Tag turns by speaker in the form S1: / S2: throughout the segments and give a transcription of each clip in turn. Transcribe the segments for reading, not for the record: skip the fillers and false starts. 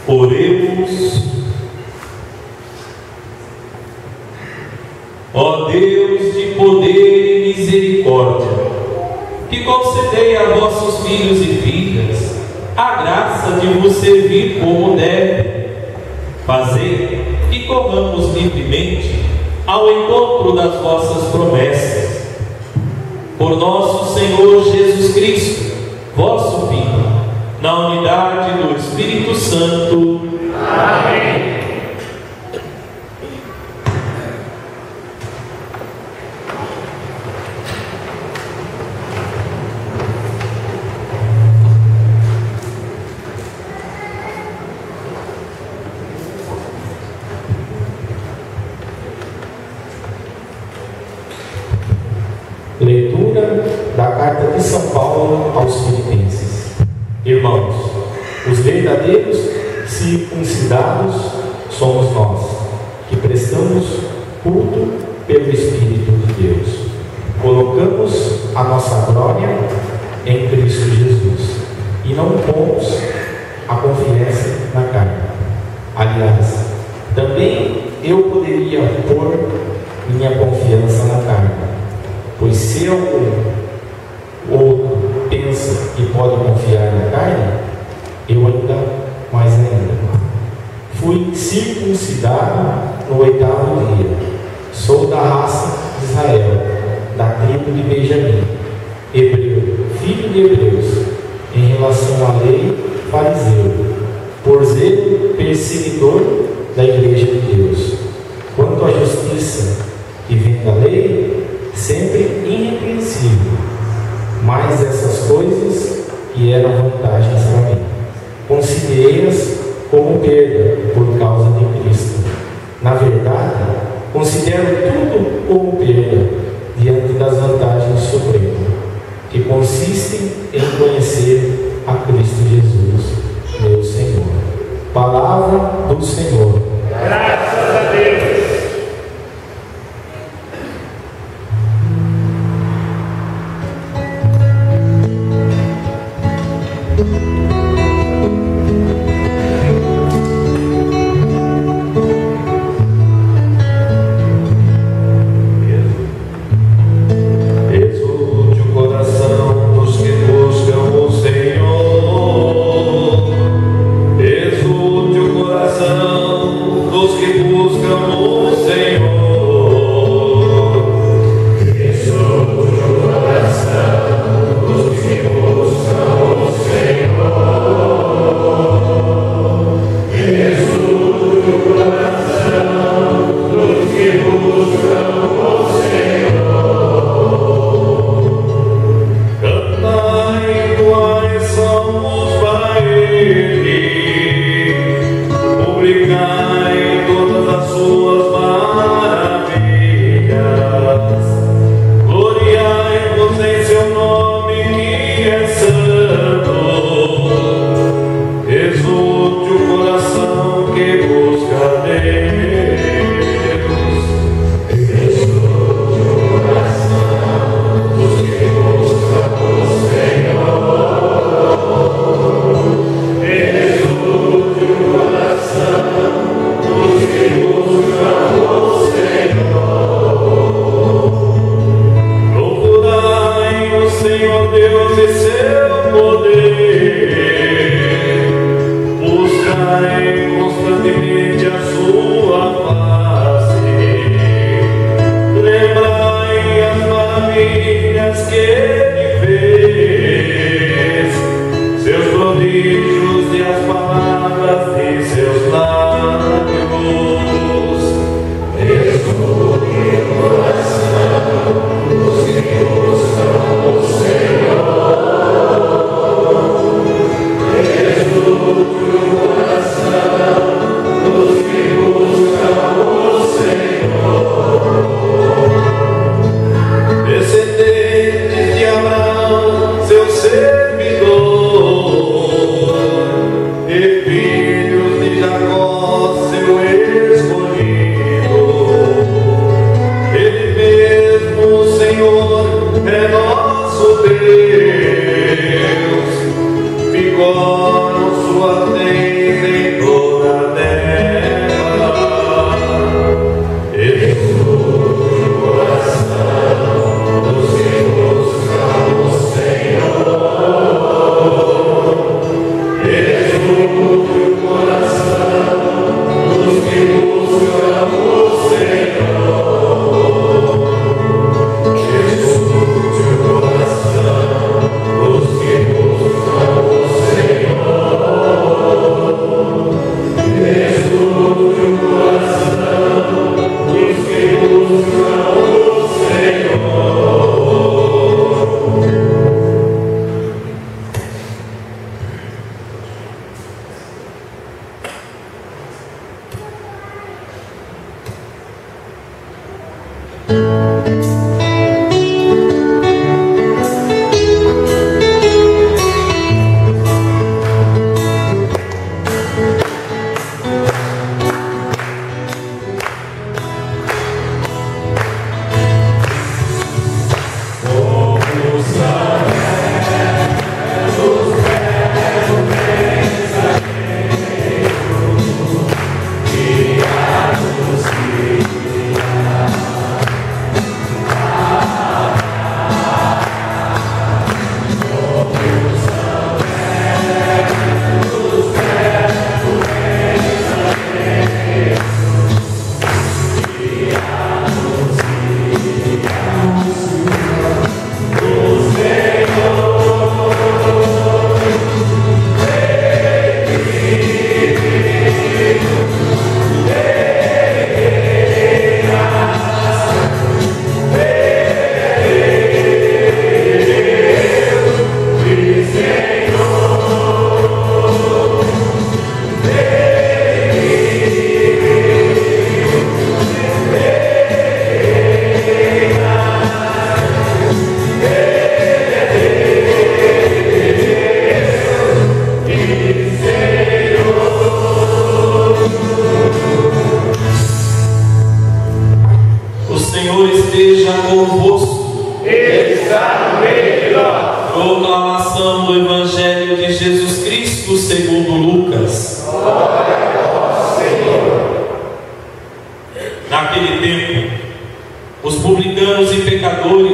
S1: Oremos. Ó Deus de poder e misericórdia, que concedei a vossos filhos e filhas a graça de vos servir como deve, fazei que corramos livremente ao encontro das vossas promessas. Por nosso Senhor Jesus Cristo, vosso Filho, na unidade do Espírito Santo. Amém.
S2: Leitura da Carta de São Paulo aos Filipenses. Irmãos, os verdadeiros circuncidados somos nós, que prestamos culto pelo Espírito de Deus. Colocamos a nossa glória em Cristo Jesus e não pomos a confiança na carne. Aliás, também eu poderia pôr minha confiança na carne, pois se algum outro pensa que pode confiar na carne, eu ainda mais ainda. Fui circuncidado no 8º dia. Sou da raça de Israel, da tribo de Benjamim, hebreu, filho de hebreus, em relação à lei, fariseu, por zelo perseguidor da igreja de Deus. Quanto à justiça que vem da lei, sempre irrepreensível, mas essas coisas que eram vantagens para mim, considerei-as como perda por causa de Cristo. Na verdade, considero tudo como perda diante das vantagens supremas, que consistem em conhecer a Cristo Jesus, meu Senhor. Palavra do Senhor.
S3: Graças a Deus.
S4: Coração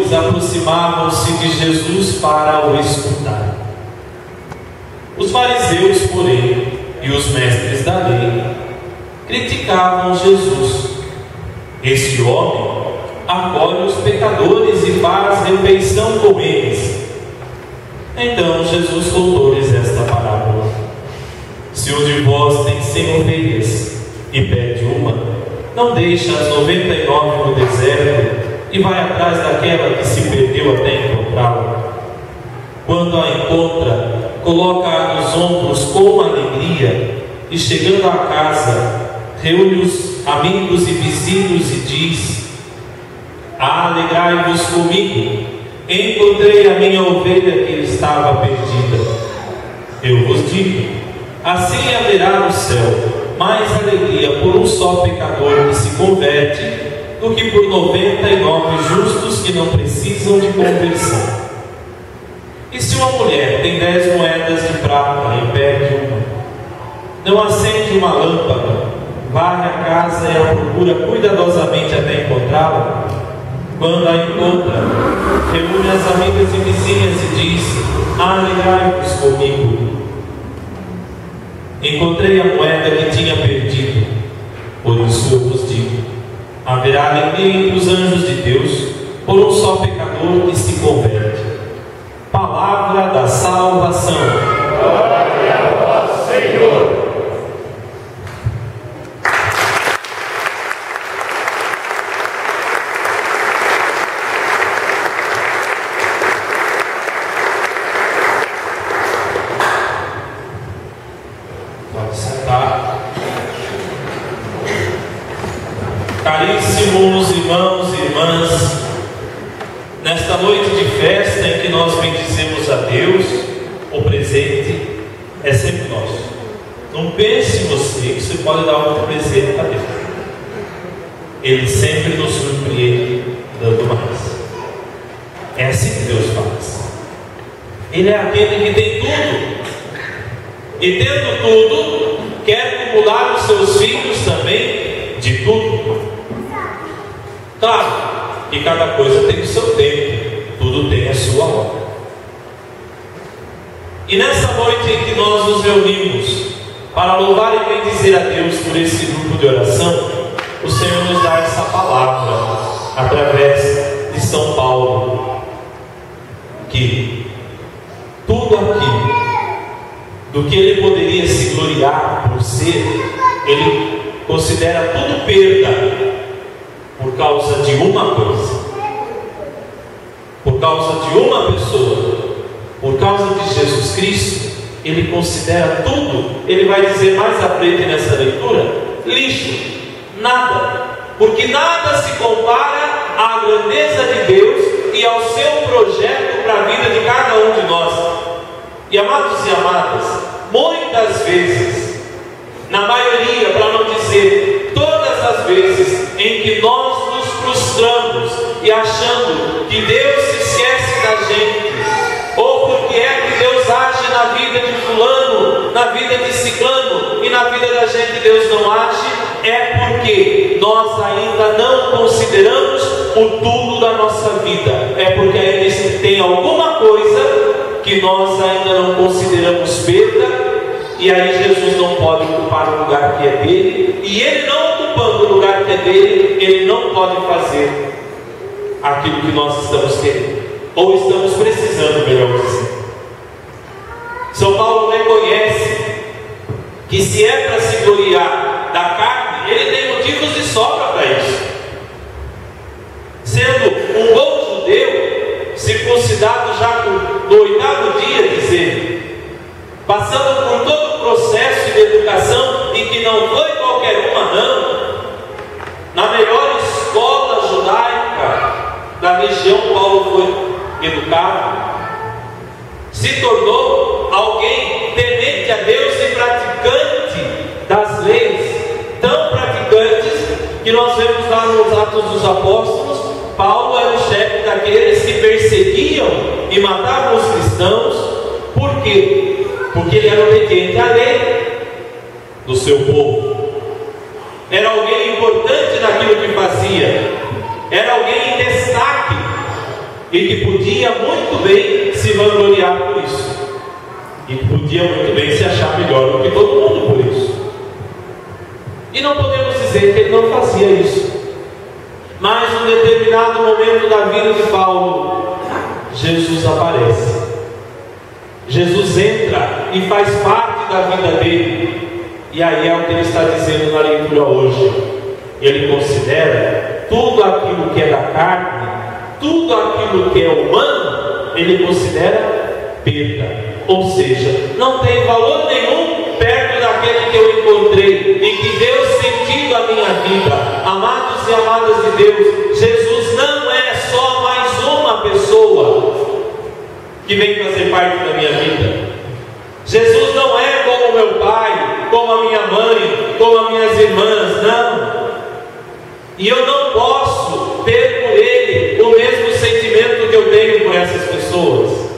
S1: pecadores aproximavam-se de Jesus para o escutar. Os fariseus, porém, e os mestres da lei criticavam Jesus. Este homem acolhe os pecadores e faz refeição com eles. Então Jesus contou-lhes esta parábola: se um de vós tem 100 ovelhas e perde uma, não deixa as 99 no deserto e vai atrás daquela que se perdeu até encontrá-la. Quando a encontra, coloca-a nos ombros com alegria e, chegando à casa, reúne os amigos e vizinhos e diz: alegrai-vos comigo, encontrei a minha ovelha que estava perdida. Eu vos digo, assim haverá no céu mais alegria por um só pecador que se converte do que por 99 justos que não precisam de conversão. E se uma mulher tem 10 moedas de prata e perde uma, não acende uma lâmpada, varre a casa e a procura cuidadosamente até encontrá-la? Quando a encontra, reúne as amigas e vizinhas e diz: alegrai-vos comigo, encontrei a moeda que tinha perdido. Por isso eu vos digo, haverá alegria entre os anjos de Deus por um só pecador que se converte. Palavra da salvação.
S3: Glória a vós, Senhor.
S1: Pode sentar. Caríssimos irmãos e irmãs, nesta noite de festa em que nós bendizemos a Deus, o presente é sempre nosso. Não pense você que você pode dar outro presente a Deus. Ele sempre nos surpreende dando mais. É assim que Deus faz. Ele é aquele que tem tudo. E tendo tudo, quer acumular os seus filhos também de tudo. Claro que cada coisa tem o seu tempo, tudo tem a sua hora. E nessa noite em que nós nos reunimos para louvar e bendizer a Deus por esse grupo de oração, o Senhor nos dá essa palavra através de São Paulo, que tudo aquilo do que ele poderia se gloriar por ser, ele considera tudo perda por causa de uma coisa, por causa de uma pessoa, por causa de Jesus Cristo. Ele considera tudo, ele vai dizer mais à frente nessa leitura, lixo, nada, porque nada se compara à grandeza de Deus e ao seu projeto para a vida de cada um de nós. E amados e amadas, muitas vezes, na maioria, para não dizer todas as vezes, em que nós nos frustramos e achando que Deus se esquece da gente, ou porque é que Deus age na vida de fulano, na vida de ciclano, e na vida da gente Deus não age, é porque nós ainda não consideramos o tudo da nossa vida, é porque ainda tem alguma coisa que nós ainda não consideramos perda. E aí Jesus não pode ocupar o lugar que é dele, e ele não ocupando o lugar que é dele, ele não pode fazer aquilo que nós estamos querendo, ou estamos precisando, melhor dizer. São Paulo reconhece que se é para se gloriar da carne, ele tem motivos de sobra para isso. Sendo um bom judeu, circuncidado já no 8º dia, diz ele, passando por todo o processo de educação, e que não foi qualquer uma não, na melhor escola judaica da região, Paulo foi educado, se tornou alguém temente a Deus e praticante das leis, tão praticantes que nós vemos lá nos Atos dos Apóstolos. Paulo era o chefe daqueles que perseguiam e matavam os cristãos. Por quê? Porque ele era obediente à lei do seu povo, era alguém importante naquilo que fazia, era alguém em destaque. e que podia muito bem se vangloriar por isso, e que podia muito bem se achar melhor do que todo mundo por isso. E não podemos dizer que ele não fazia isso. Mas em um determinado momento da vida de Paulo, Jesus aparece. Jesus entra e faz parte da vida dele. E aí é o que ele está dizendo na leitura hoje. Ele considera tudo aquilo que é da carne, tudo aquilo que é humano, ele considera perda. Ou seja, não tem valor nenhum perto daquele que eu encontrei e que deu sentido à minha vida. Amados e amadas de Deus, Jesus não é só mais uma pessoa que vem fazer parte da minha vida. Jesus não é como meu pai, como a minha mãe, como as minhas irmãs, não. E eu não posso ter por ele o mesmo sentimento que eu tenho por essas pessoas.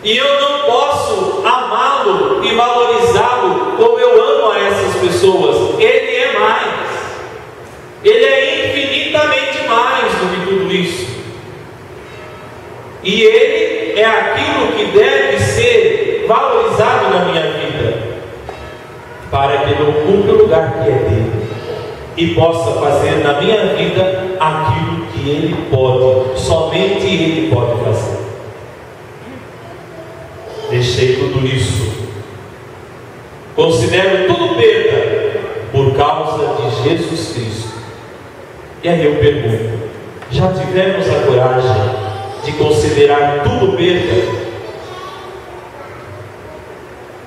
S1: E eu não posso amá-lo e valorizá-lo como eu amo a essas pessoas. Ele é mais. Ele é infinitamente mais do que tudo isso. E ele é aquilo que deve ser valorizado na minha vida, para que ele ocupe o lugar que é dele e possa fazer na minha vida aquilo que ele pode, somente ele pode fazer. Deixei tudo isso, considero tudo perda por causa de Jesus Cristo. E aí eu pergunto: já tivemos a coragem de considerar tudo perda?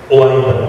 S1: Ou ainda não?